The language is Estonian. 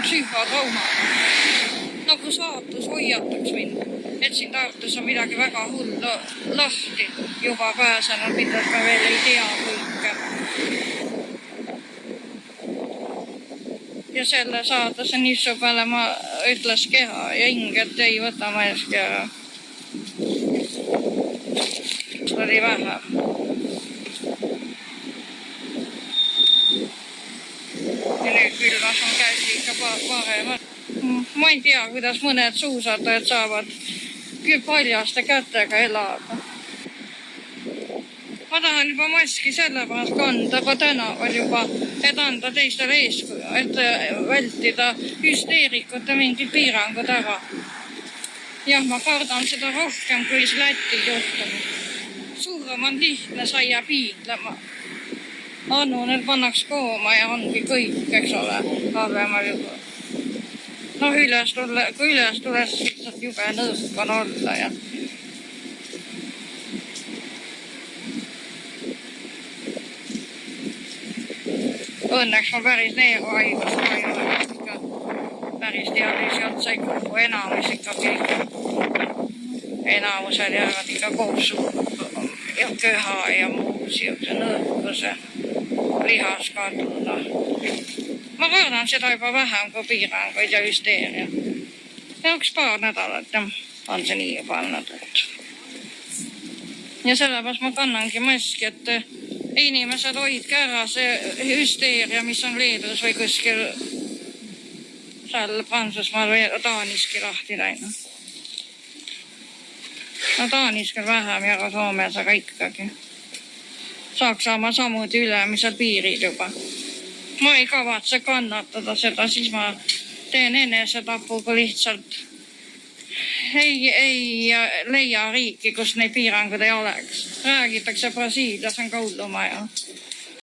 psühhotraumaga. Nagu saatus hoiataks mind, et siin Tartus on midagi väga hullu lahti juba pääsenud, mida ma veel ei tea kõike. Ja selle saades niissu peale ma ütles keha ja hing, et ei võta ma eeski ära. See oli vähe. Ja nüüd külmas on käsi ikka parem. Ma ei tea, kuidas mõned suusatajad saavad paljaste kätega elada. Ma tahan juba maski sellepärast kanda ka tänaval juba, et anda teistele eeskuju, et vältida hüsteerikute mingid piirangud ära. Jah, ma kardan seda rohkem kui Lätil juhtunud. Suurem on lihtne saia piidlema. Annu need pannaks kooma ja ongi kõik, eks ole, halvemal juhul. No kui üles tules lihtsalt jube nõrk on olla ja õnneks ma päris neeru haigust ma ei ole ikka päris dialüüsi otsa ikka enamus ikkagi. Enamusel jäävad ikka kopsu ja köha ja muu siukse nõrkuse lihas kaduda. Ma kardan seda juba vähem kui piiranguid ja hüsteeria. Ja üks paar nädalat on see nii juba olnud. Ja sellepärast ma kannangi maski, et inimesed hoidke ära see hüsteeria, mis on Leedus või kuskil seal Prantsusmaal või Taaniski lahti läinud. No Taanis küll vähem ja ka Soomes, aga ikkagi. Saksamaa samuti ülemisel piirid juba. Ma ei kavatse kannatada seda, siis ma teen enesetapu, kui lihtsalt ei leia riiki, kus neid piirangud ei oleks. Räägitakse Brasiilias on ka hullumaja.